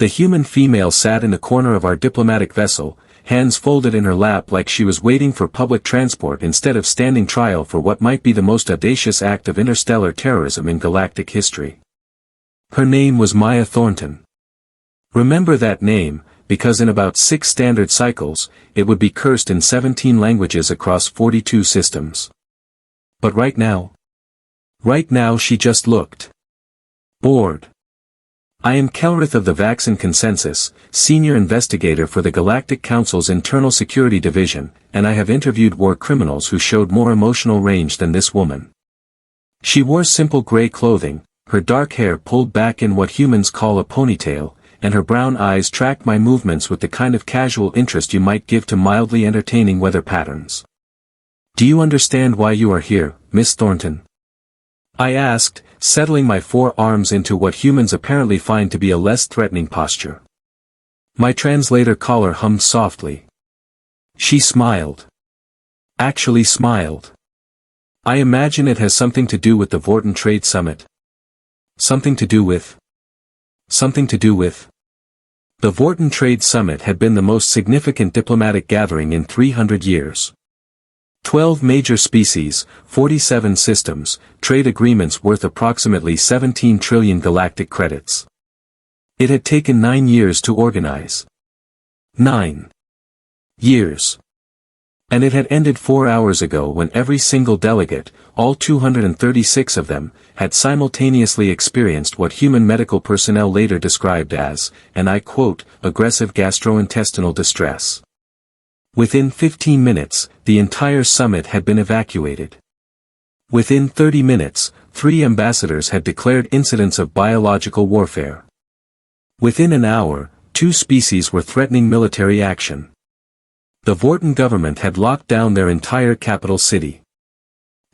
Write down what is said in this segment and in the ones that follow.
The human female sat in the corner of our diplomatic vessel, hands folded in her lap like she was waiting for public transport instead of standing trial for what might be the most audacious act of interstellar terrorism in galactic history. Her name was Maya Thornton. Remember that name, because in about 6 standard cycles, it would be cursed in 17 languages across 42 systems. But right now she just looked bored. I am Kelrith of the Vaccine Consensus, senior investigator for the Galactic Council's Internal Security Division, and I have interviewed war criminals who showed more emotional range than this woman. She wore simple gray clothing, her dark hair pulled back in what humans call a ponytail, and her brown eyes tracked my movements with the kind of casual interest you might give to mildly entertaining weather patterns. "Do you understand why you are here, Miss Thornton?" I asked, settling my forearms into what humans apparently find to be a less threatening posture. My translator collar hummed softly. She smiled. Actually smiled. "I imagine it has something to do with the Vorton Trade Summit." Something to do with? The Vorton Trade Summit had been the most significant diplomatic gathering in 300 years. 12 major species, 47 systems, trade agreements worth approximately 17 trillion galactic credits. It had taken 9 years to organize. 9 years. And it had ended 4 hours ago when every single delegate, all 236 of them, had simultaneously experienced what human medical personnel later described as, and I quote, aggressive gastrointestinal distress. Within 15 minutes, the entire summit had been evacuated. Within 30 minutes, 3 ambassadors had declared incidents of biological warfare. Within an hour, 2 species were threatening military action. The Vorton government had locked down their entire capital city.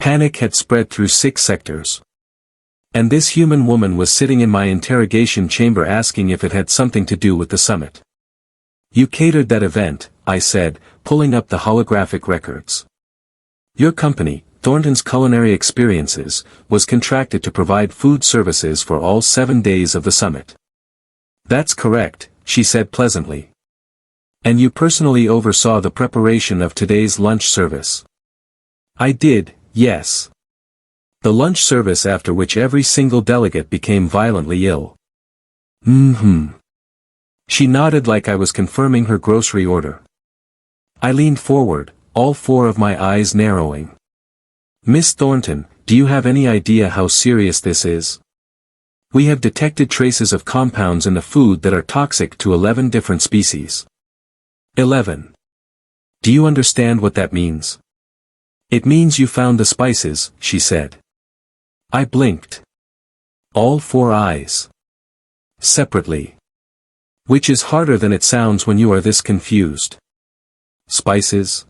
Panic had spread through 6 sectors. And this human woman was sitting in my interrogation chamber asking if it had something to do with the summit. "You catered that event," I said, pulling up the holographic records. "Your company, Thornton's Culinary Experiences, was contracted to provide food services for all 7 days of the summit." "That's correct," she said pleasantly. "And you personally oversaw the preparation of today's lunch service?" "I did, yes. The lunch service after which every single delegate became violently ill." "Mm-hmm." She nodded like I was confirming her grocery order. I leaned forward, all 4 of my eyes narrowing. "Miss Thornton, do you have any idea how serious this is? We have detected traces of compounds in the food that are toxic to 11 different species." 11. "Do you understand what that means?" "It means you found the spices," she said. I blinked. All 4 eyes. Separately. Which is harder than it sounds when you are this confused. Spices?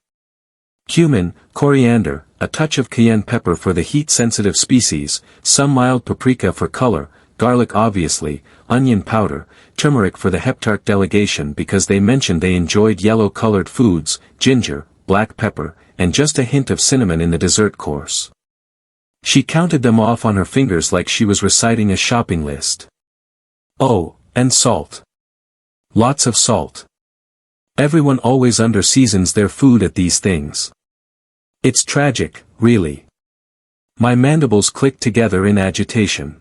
Cumin, coriander, a touch of cayenne pepper for the heat-sensitive species, some mild paprika for color, garlic obviously, onion powder, turmeric for the Heptarch delegation because they mentioned they enjoyed yellow-colored foods, ginger, black pepper, and just a hint of cinnamon in the dessert course. She counted them off on her fingers like she was reciting a shopping list. "Oh, and salt. Lots of salt. Everyone always under-seasons their food at these things. It's tragic, really." My mandibles clicked together in agitation.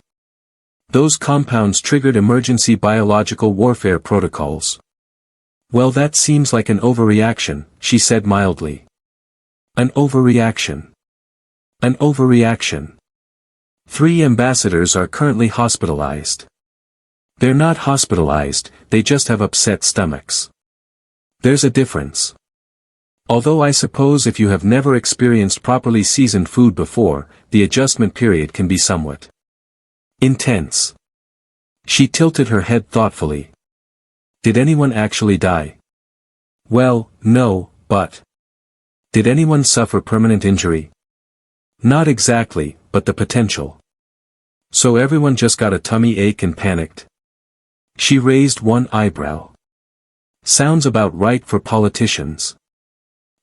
Those compounds triggered emergency biological warfare protocols. "Well, that seems like an overreaction," she said mildly. "An overreaction. An overreaction. 3 ambassadors are currently hospitalized. They're not hospitalized, they just have upset stomachs. There's a difference. Although I suppose if you have never experienced properly seasoned food before, the adjustment period can be somewhat intense." She tilted her head thoughtfully. "Did anyone actually die?" "Well, no, but did anyone suffer permanent injury?" "Not exactly, but the potential." "So everyone just got a tummy ache and panicked?" She raised one eyebrow. "Sounds about right for politicians."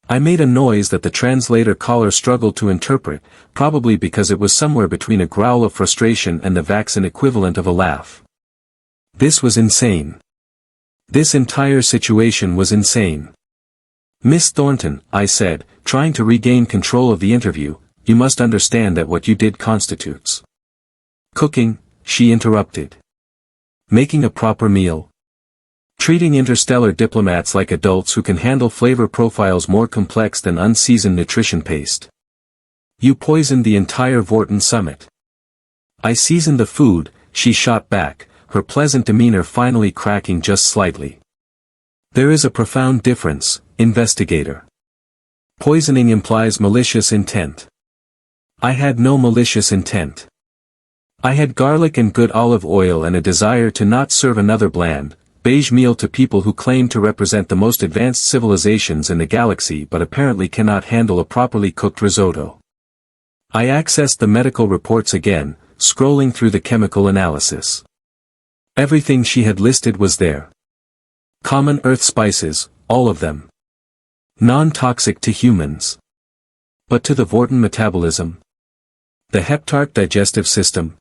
I made a noise that the translator collar struggled to interpret, probably because it was somewhere between a growl of frustration and the vaccine equivalent of a laugh. This was insane. This entire situation was insane. Miss Thornton, I said, trying to regain control of the interview, you must understand that what you did constitutes cooking, she interrupted. Making a proper meal. Treating interstellar diplomats like adults who can handle flavor profiles more complex than unseasoned nutrition paste. You poisoned the entire Vorton summit. I seasoned the food, she shot back, her pleasant demeanor finally cracking just slightly. There is a profound difference, investigator. Poisoning implies malicious intent. I had no malicious intent. I had garlic and good olive oil and a desire to not serve another bland, beige meal to people who claim to represent the most advanced civilizations in the galaxy but apparently cannot handle a properly cooked risotto. I accessed the medical reports again, scrolling through the chemical analysis. Everything she had listed was there. Common earth spices, all of them. Non-toxic to humans. But to the Vorton metabolism? The heptarch digestive system?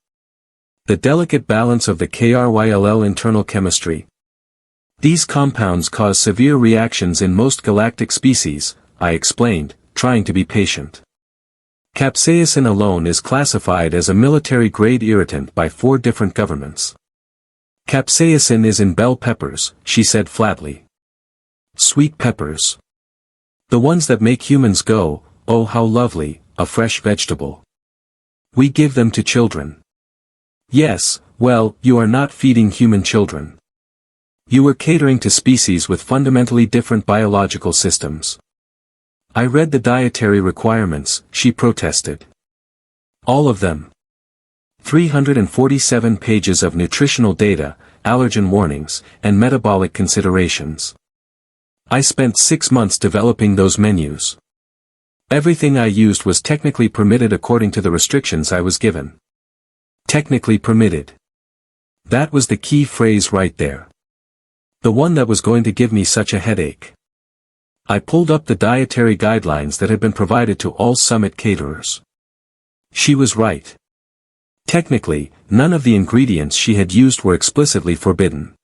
The delicate balance of the KRYLL internal chemistry? These compounds cause severe reactions in most galactic species, I explained, trying to be patient. Capsaicin alone is classified as a military-grade irritant by 4 different governments. Capsaicin is in bell peppers, she said flatly. Sweet peppers. The ones that make humans go, oh how lovely, a fresh vegetable. We give them to children. Yes, well, you are not feeding human children. You were catering to species with fundamentally different biological systems. I read the dietary requirements, she protested. All of them. 347 pages of nutritional data, allergen warnings, and metabolic considerations. I spent 6 months developing those menus. Everything I used was technically permitted according to the restrictions I was given. Technically permitted. That was the key phrase right there. The one that was going to give me such a headache. I pulled up the dietary guidelines that had been provided to all summit caterers. She was right. Technically, none of the ingredients she had used were explicitly forbidden.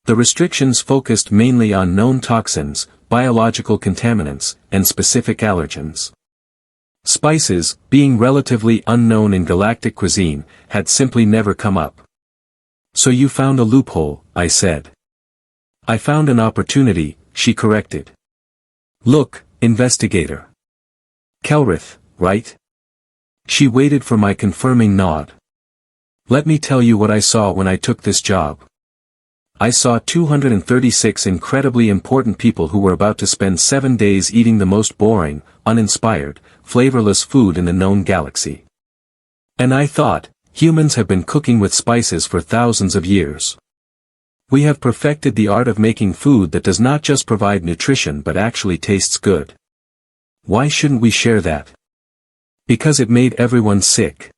The restrictions focused mainly on known toxins, biological contaminants, and specific allergens. Spices, being relatively unknown in galactic cuisine, had simply never come up. So you found a loophole, I said. I found an opportunity, she corrected. Look, investigator. Kelrith, right? She waited for my confirming nod. Let me tell you what I saw when I took this job. I saw 236 incredibly important people who were about to spend 7 days eating the most boring, uninspired, flavorless food in the known galaxy. And I thought, humans have been cooking with spices for thousands of years. We have perfected the art of making food that does not just provide nutrition but actually tastes good. Why shouldn't we share that? Because it made everyone sick.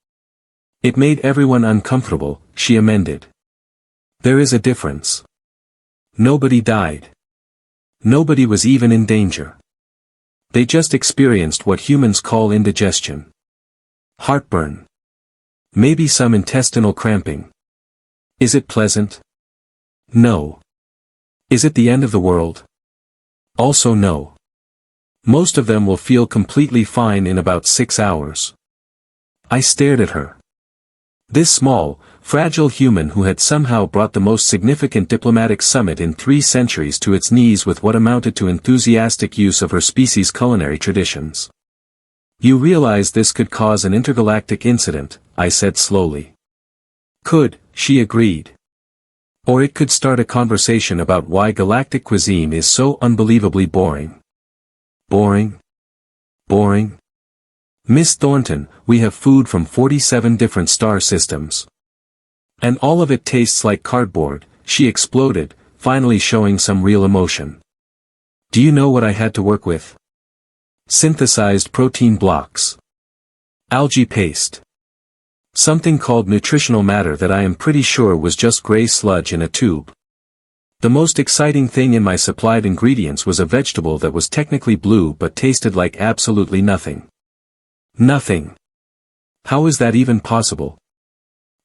It made everyone uncomfortable, she amended. There is a difference. Nobody died. Nobody was even in danger. They just experienced what humans call indigestion. Heartburn. Maybe some intestinal cramping. Is it pleasant? No. Is it the end of the world? Also no. Most of them will feel completely fine in about 6 hours. I stared at her. This small, fragile human who had somehow brought the most significant diplomatic summit in 3 centuries to its knees with what amounted to enthusiastic use of her species' culinary traditions. You realize this could cause an intergalactic incident, I said slowly. Could, she agreed. Or it could start a conversation about why galactic cuisine is so unbelievably boring. Boring? Boring? Miss Thornton, we have food from 47 different star systems. And all of it tastes like cardboard, she exploded, finally showing some real emotion. Do you know what I had to work with? Synthesized protein blocks. Algae paste. Something called nutritional matter that I am pretty sure was just gray sludge in a tube. The most exciting thing in my supplied ingredients was a vegetable that was technically blue but tasted like absolutely nothing. Nothing. How is that even possible?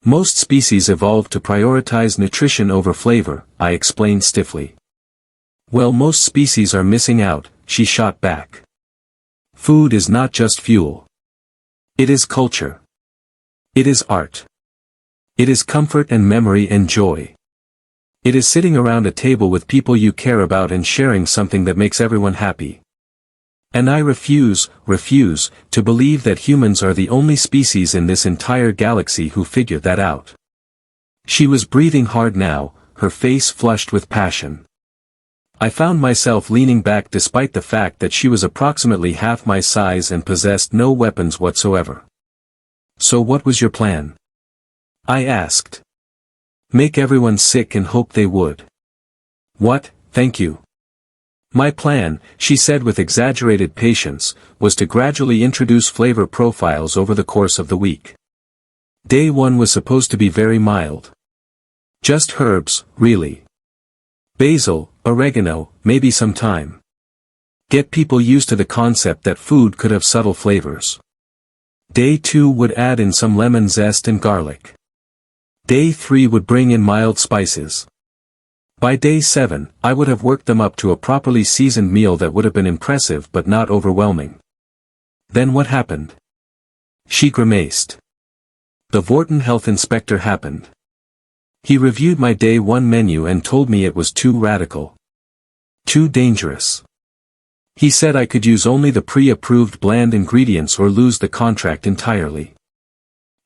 Most species evolved to prioritize nutrition over flavor, I explained stiffly. Well, most species are missing out, she shot back. Food is not just fuel. It is culture. It is art. It is comfort and memory and joy. It is sitting around a table with people you care about and sharing something that makes everyone happy. And I refuse to believe that humans are the only species in this entire galaxy who figured that out. She was breathing hard now, her face flushed with passion. I found myself leaning back despite the fact that she was approximately half my size and possessed no weapons whatsoever. So what was your plan? I asked. Make everyone sick and hope they would. What, thank you. My plan, she said with exaggerated patience, was to gradually introduce flavor profiles over the course of the week. Day 1 was supposed to be very mild. Just herbs, really. Basil, oregano, maybe some thyme. Get people used to the concept that food could have subtle flavors. Day 2 would add in some lemon zest and garlic. Day 3 would bring in mild spices. By day 7, I would have worked them up to a properly seasoned meal that would have been impressive but not overwhelming. Then what happened? She grimaced. The Vorton health inspector happened. He reviewed my day 1 menu and told me it was too radical. Too dangerous. He said I could use only the pre-approved bland ingredients or lose the contract entirely.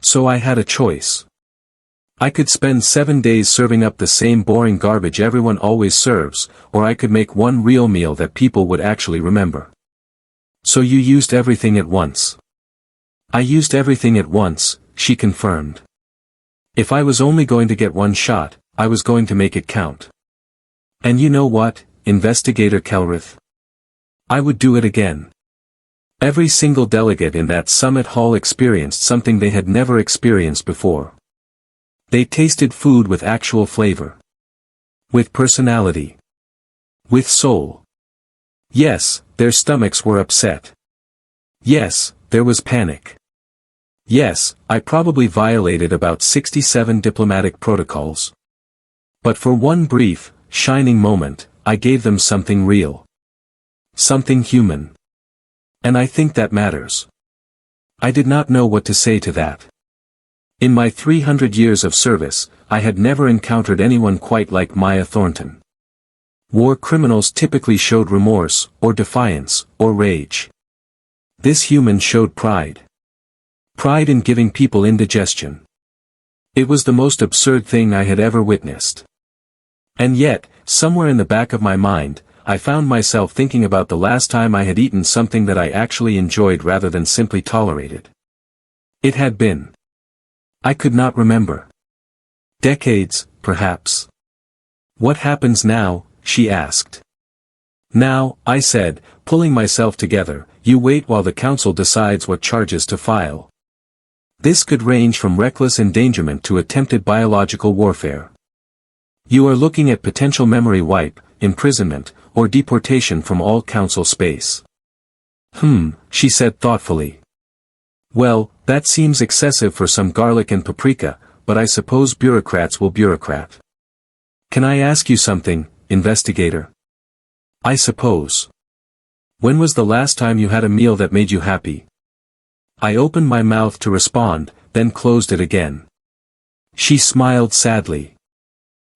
So I had a choice. I could spend 7 days serving up the same boring garbage everyone always serves, or I could make one real meal that people would actually remember. So you used everything at once. I used everything at once, she confirmed. If I was only going to get one shot, I was going to make it count. And you know what, Investigator Kelrith? I would do it again. Every single delegate in that summit hall experienced something they had never experienced before. They tasted food with actual flavor. With personality. With soul. Yes, their stomachs were upset. Yes, there was panic. Yes, I probably violated about 67 diplomatic protocols. But for one brief, shining moment, I gave them something real. Something human. And I think that matters. I did not know what to say to that. In my 300 years of service, I had never encountered anyone quite like Maya Thornton. War criminals typically showed remorse, or defiance, or rage. This human showed pride. Pride in giving people indigestion. It was the most absurd thing I had ever witnessed. And yet, somewhere in the back of my mind, I found myself thinking about the last time I had eaten something that I actually enjoyed rather than simply tolerated. It had been. I could not remember. Decades, perhaps. What happens now? She asked. Now, I said, pulling myself together, you wait while the council decides what charges to file. This could range from reckless endangerment to attempted biological warfare. You are looking at potential memory wipe, imprisonment, or deportation from all council space. She said thoughtfully. Well, that seems excessive for some garlic and paprika, but I suppose bureaucrats will bureaucrat. Can I ask you something, investigator? I suppose. When was the last time you had a meal that made you happy? I opened my mouth to respond, then closed it again. She smiled sadly.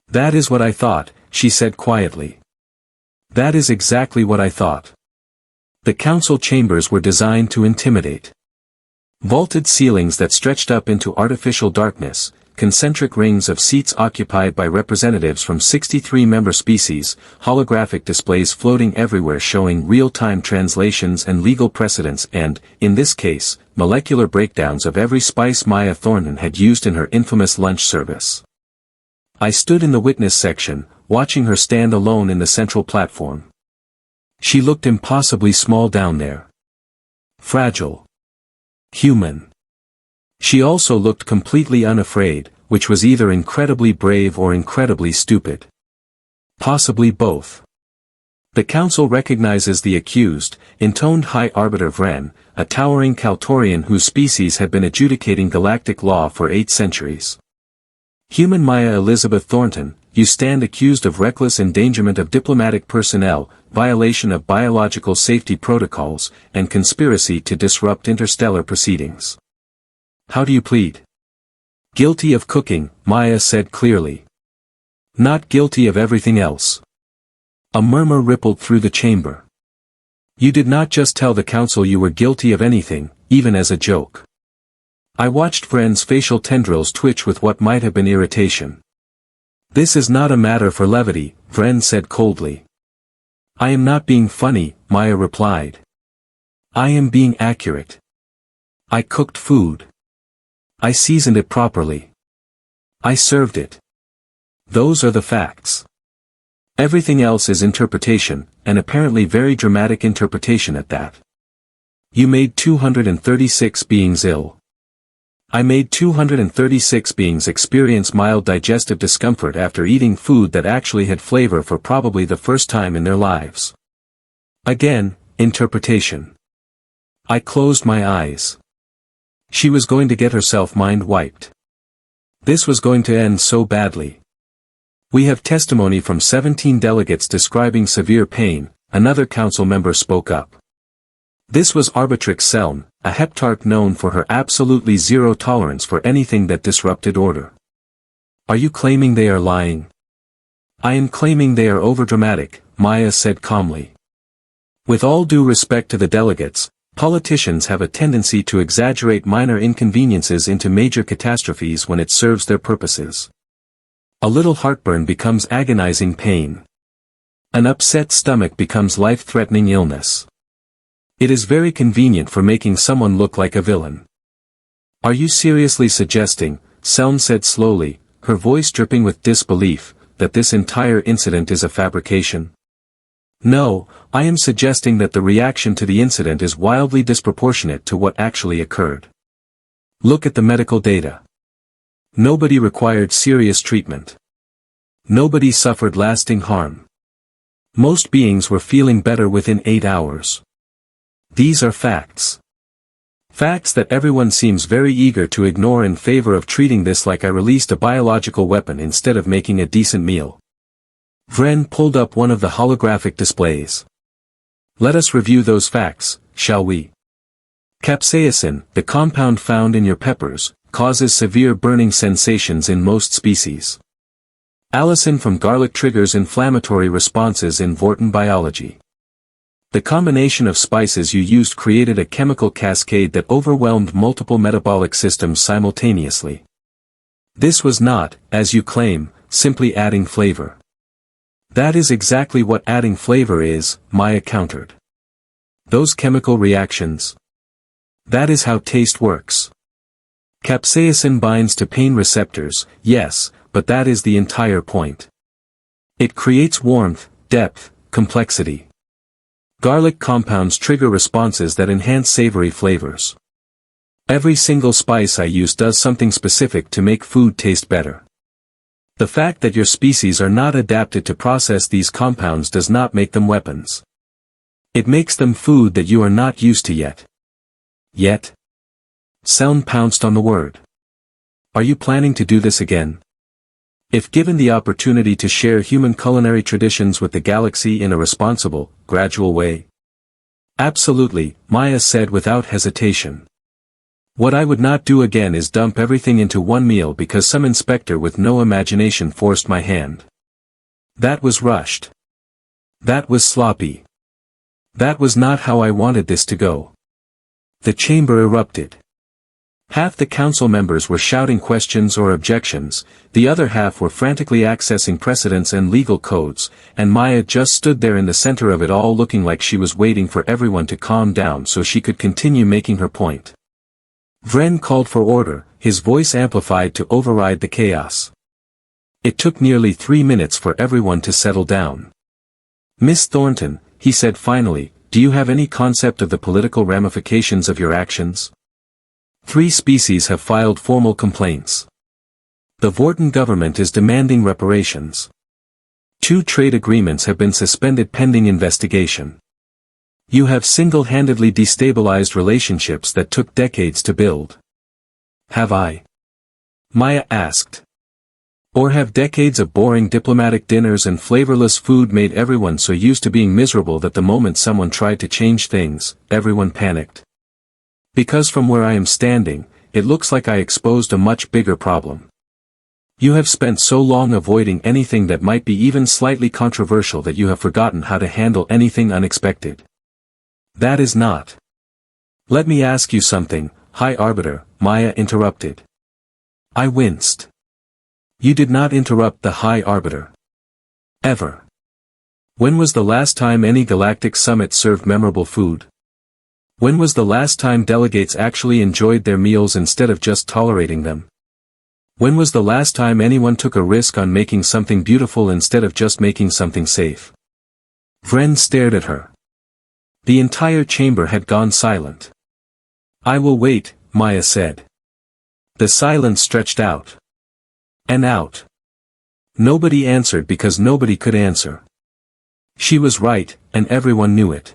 That is what I thought, she said quietly. That is exactly what I thought. The council chambers were designed to intimidate. Vaulted ceilings that stretched up into artificial darkness, concentric rings of seats occupied by representatives from 63 member species, holographic displays floating everywhere showing real-time translations and legal precedents and, in this case, molecular breakdowns of every spice Maya Thornton had used in her infamous lunch service. I stood in the witness section, watching her stand alone in the central platform. She looked impossibly small down there. Fragile. Human. She also looked completely unafraid, which was either incredibly brave or incredibly stupid. Possibly both. The council recognizes the accused, intoned High Arbiter Vren, a towering Kaltorian whose species had been adjudicating galactic law for 8 centuries. Human Maya Elizabeth Thornton, you stand accused of reckless endangerment of diplomatic personnel, violation of biological safety protocols, and conspiracy to disrupt interstellar proceedings. How do you plead? Guilty of cooking, Maya said clearly. Not guilty of everything else. A murmur rippled through the chamber. You did not just tell the council you were guilty of anything, even as a joke. I watched Vren's facial tendrils twitch with what might have been irritation. This is not a matter for levity, Vren said coldly. I am not being funny, Maya replied. I am being accurate. I cooked food. I seasoned it properly. I served it. Those are the facts. Everything else is interpretation, and apparently very dramatic interpretation at that. You made 236 beings ill. I made 236 beings experience mild digestive discomfort after eating food that actually had flavor for probably the first time in their lives. Again, interpretation. I closed my eyes. She was going to get herself mind wiped. This was going to end so badly. We have testimony from 17 delegates describing severe pain, another council member spoke up. This was Arbitrix Seln, a heptarch known for her absolutely zero tolerance for anything that disrupted order. Are you claiming they are lying? I am claiming they are overdramatic, Maya said calmly. With all due respect to the delegates, politicians have a tendency to exaggerate minor inconveniences into major catastrophes when it serves their purposes. A little heartburn becomes agonizing pain. An upset stomach becomes life-threatening illness. It is very convenient for making someone look like a villain. Are you seriously suggesting, Seln said slowly, her voice dripping with disbelief, that this entire incident is a fabrication? No, I am suggesting that the reaction to the incident is wildly disproportionate to what actually occurred. Look at the medical data. Nobody required serious treatment. Nobody suffered lasting harm. Most beings were feeling better within 8 hours. These are facts. Facts that everyone seems very eager to ignore in favor of treating this like I released a biological weapon instead of making a decent meal. Vren pulled up one of the holographic displays. Let us review those facts, shall we? Capsaicin, the compound found in your peppers, causes severe burning sensations in most species. Allicin from garlic triggers inflammatory responses in Vorton biology. The combination of spices you used created a chemical cascade that overwhelmed multiple metabolic systems simultaneously. This was not, as you claim, simply adding flavor. That is exactly what adding flavor is, Maya countered. Those chemical reactions. That is how taste works. Capsaicin binds to pain receptors, yes, but that is the entire point. It creates warmth, depth, complexity. Garlic compounds trigger responses that enhance savory flavors. Every single spice I use does something specific to make food taste better. The fact that your species are not adapted to process these compounds does not make them weapons. It makes them food that you are not used to yet. Yet? Seln pounced on the word. Are you planning to do this again? If given the opportunity to share human culinary traditions with the galaxy in a responsible, gradual way? Absolutely, Maya said without hesitation. What I would not do again is dump everything into one meal because some inspector with no imagination forced my hand. That was rushed. That was sloppy. That was not how I wanted this to go. The chamber erupted. Half the council members were shouting questions or objections, the other half were frantically accessing precedents and legal codes, and Maya just stood there in the center of it all looking like she was waiting for everyone to calm down so she could continue making her point. Vren called for order, his voice amplified to override the chaos. It took nearly 3 minutes for everyone to settle down. Miss Thornton, he said finally, do you have any concept of the political ramifications of your actions? 3 species have filed formal complaints. The Vorton government is demanding reparations. 2 trade agreements have been suspended pending investigation. You have single-handedly destabilized relationships that took decades to build. Have I? Maya asked. Or have decades of boring diplomatic dinners and flavorless food made everyone so used to being miserable that the moment someone tried to change things, everyone panicked? Because from where I am standing, it looks like I exposed a much bigger problem. You have spent so long avoiding anything that might be even slightly controversial that you have forgotten how to handle anything unexpected. That is not. Let me ask you something, High Arbiter, Maya interrupted. I winced. You did not interrupt the High Arbiter. Ever. When was the last time any galactic summit served memorable food? When was the last time delegates actually enjoyed their meals instead of just tolerating them? When was the last time anyone took a risk on making something beautiful instead of just making something safe? Vren stared at her. The entire chamber had gone silent. I will wait, Maya said. The silence stretched out. And out. Nobody answered because nobody could answer. She was right, and everyone knew it.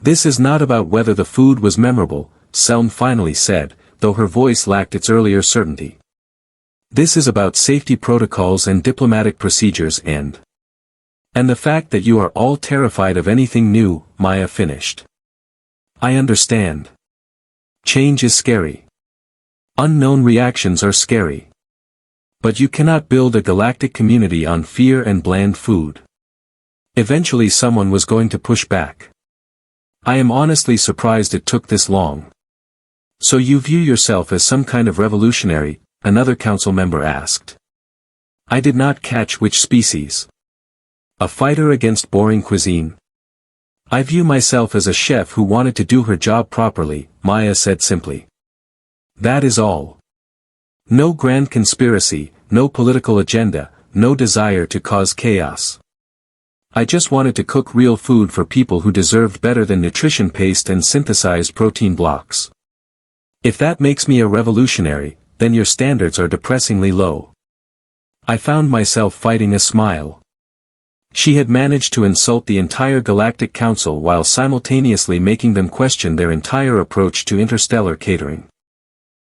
This is not about whether the food was memorable, Selm finally said, though her voice lacked its earlier certainty. This is about safety protocols and diplomatic procedures and the fact that you are all terrified of anything new, Maya finished. I understand. Change is scary. Unknown reactions are scary. But you cannot build a galactic community on fear and bland food. Eventually someone was going to push back. I am honestly surprised it took this long. So you view yourself as some kind of revolutionary? Another council member asked. I did not catch which species. A fighter against boring cuisine. I view myself as a chef who wanted to do her job properly, Maya said simply. That is all. No grand conspiracy, no political agenda, no desire to cause chaos. I just wanted to cook real food for people who deserved better than nutrition paste and synthesized protein blocks. If that makes me a revolutionary, then your standards are depressingly low. I found myself fighting a smile. She had managed to insult the entire Galactic Council while simultaneously making them question their entire approach to interstellar catering.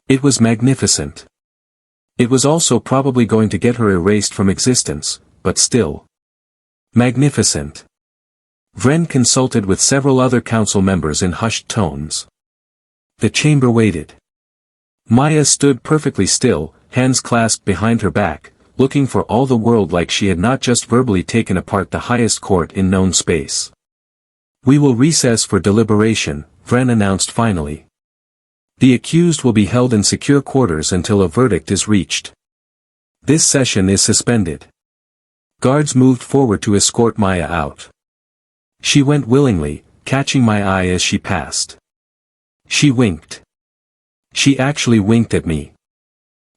It was magnificent. It was also probably going to get her erased from existence, but still. Magnificent. Vren consulted with several other council members in hushed tones. The chamber waited. Maya stood perfectly still, hands clasped behind her back, looking for all the world like she had not just verbally taken apart the highest court in known space. We will recess for deliberation, Vren announced finally. The accused will be held in secure quarters until a verdict is reached. This session is suspended. Guards moved forward to escort Maya out. She went willingly, catching my eye as she passed. She winked. She actually winked at me.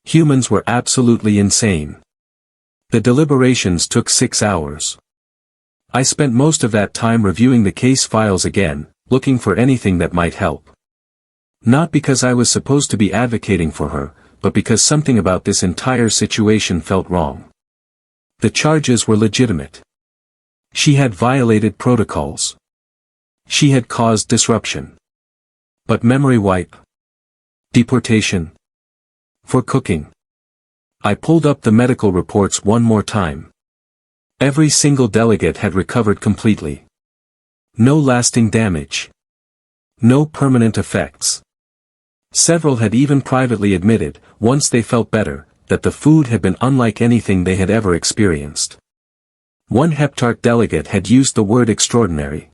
Humans were absolutely insane. The deliberations took 6 hours. I spent most of that time reviewing the case files again, looking for anything that might help. Not because I was supposed to be advocating for her, but because something about this entire situation felt wrong. The charges were legitimate. She had violated protocols. She had caused disruption. But memory wipe? Deportation? For cooking. I pulled up the medical reports one more time. Every single delegate had recovered completely. No lasting damage. No permanent effects. Several had even privately admitted, once they felt better, that the food had been unlike anything they had ever experienced. One Heptart delegate had used the word extraordinary.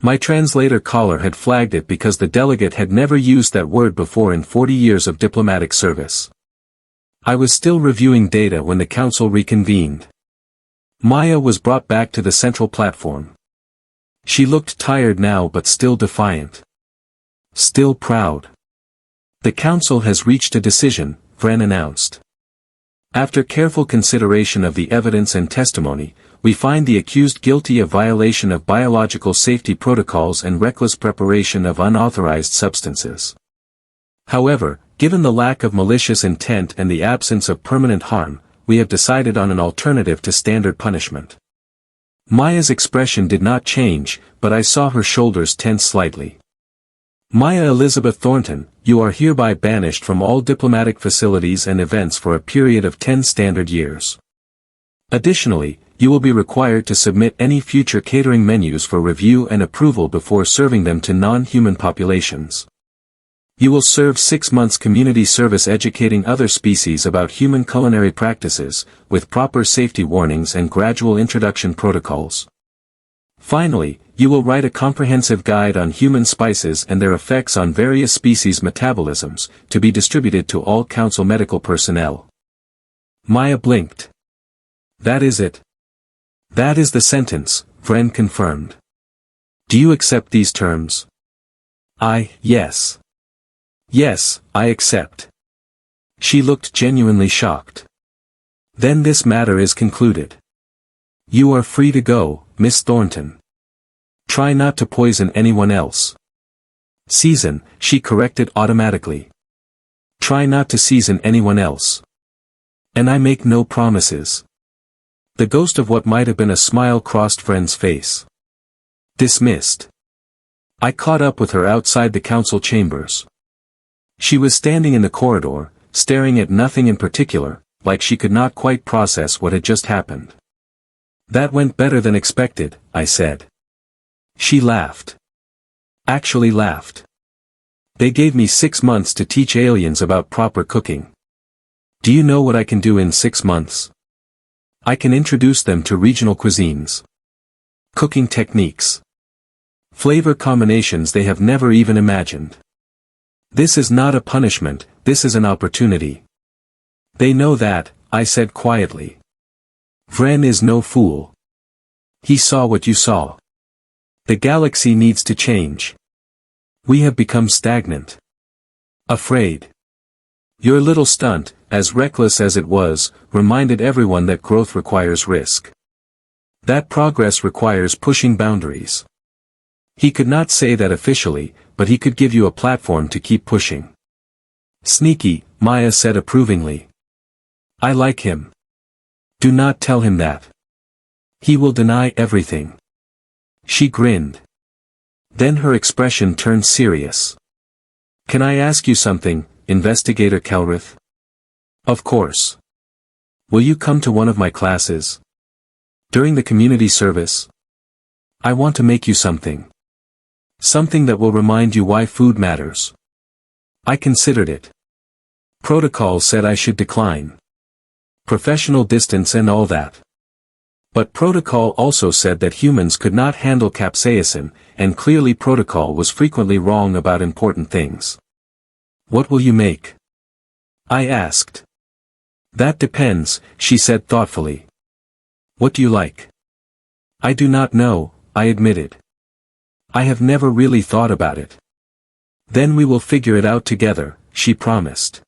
My translator caller had flagged it because the delegate had never used that word before in 40 years of diplomatic service. I was still reviewing data when the council reconvened. Maya was brought back to the central platform. She looked tired now but still defiant. Still proud. The council has reached a decision, Vren announced. After careful consideration of the evidence and testimony, we find the accused guilty of violation of biological safety protocols and reckless preparation of unauthorized substances. However, given the lack of malicious intent and the absence of permanent harm, we have decided on an alternative to standard punishment. Maya's expression did not change, but I saw her shoulders tense slightly. Maya Elizabeth Thornton, you are hereby banished from all diplomatic facilities and events for a period of 10 standard years. Additionally, you will be required to submit any future catering menus for review and approval before serving them to non-human populations. You will serve 6 months community service educating other species about human culinary practices, with proper safety warnings and gradual introduction protocols. Finally, you will write a comprehensive guide on human spices and their effects on various species' metabolisms, to be distributed to all Council medical personnel. Maya blinked. That is it. That is the sentence, Vren confirmed. Do you accept these terms? Yes. Yes, I accept. She looked genuinely shocked. Then this matter is concluded. You are free to go, Miss Thornton. Try not to poison anyone else. Season, she corrected automatically. Try not to season anyone else. And I make no promises. The ghost of what might have been a smile crossed Vren's face. Dismissed. I caught up with her outside the council chambers. She was standing in the corridor, staring at nothing in particular, like she could not quite process what had just happened. That went better than expected, I said. She laughed. Actually laughed. They gave me 6 months to teach aliens about proper cooking. Do you know what I can do in 6 months? I can introduce them to regional cuisines. Cooking techniques. Flavor combinations they have never even imagined. This is not a punishment, this is an opportunity. They know that, I said quietly. Vren is no fool. He saw what you saw. The galaxy needs to change. We have become stagnant. Afraid. Your little stunt, as reckless as it was, reminded everyone that growth requires risk. That progress requires pushing boundaries. He could not say that officially, but he could give you a platform to keep pushing. Sneaky, Maya said approvingly. I like him. Do not tell him that. He will deny everything. She grinned. Then her expression turned serious. Can I ask you something, Investigator Kelrith? Of course. Will you come to one of my classes? During the community service? I want to make you something. Something that will remind you why food matters. I considered it. Protocol said I should decline. Professional distance and all that. But protocol also said that humans could not handle capsaicin, and clearly protocol was frequently wrong about important things. What will you make? I asked. That depends, she said thoughtfully. What do you like? I do not know, I admitted. I have never really thought about it. Then we will figure it out together, she promised.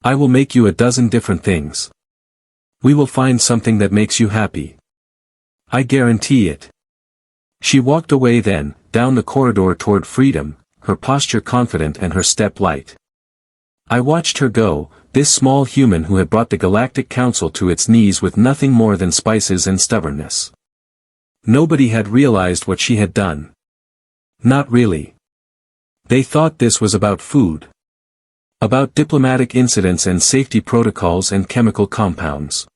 I will make you a dozen different things. We will find something that makes you happy. I guarantee it. She walked away then, down the corridor toward freedom, her posture confident and her step light. I watched her go, this small human who had brought the Galactic Council to its knees with nothing more than spices and stubbornness. Nobody had realized what she had done. Not really. They thought this was about food. About diplomatic incidents and safety protocols and chemical compounds.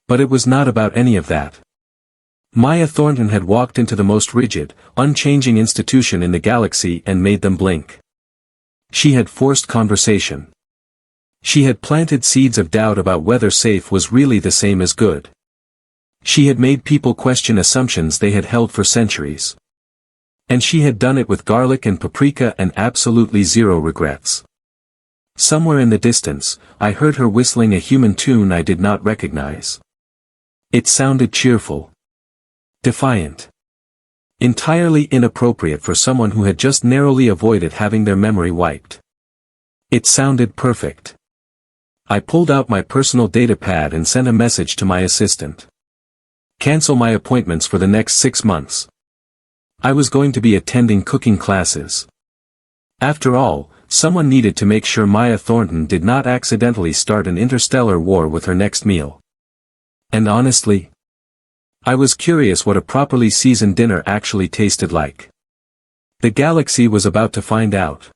But it was not about any of that. Maya Thornton had walked into the most rigid, unchanging institution in the galaxy and made them blink. She had forced conversation. She had planted seeds of doubt about whether safe was really the same as good. She had made people question assumptions they had held for centuries. And she had done it with garlic and paprika and absolutely zero regrets. Somewhere in the distance, I heard her whistling a human tune I did not recognize. It sounded cheerful. Defiant. Entirely inappropriate for someone who had just narrowly avoided having their memory wiped. It sounded perfect. I pulled out my personal data pad and sent a message to my assistant. Cancel my appointments for the next 6 months. I was going to be attending cooking classes. After all, someone needed to make sure Maya Thornton did not accidentally start an interstellar war with her next meal. And honestly, I was curious what a properly seasoned dinner actually tasted like. The galaxy was about to find out.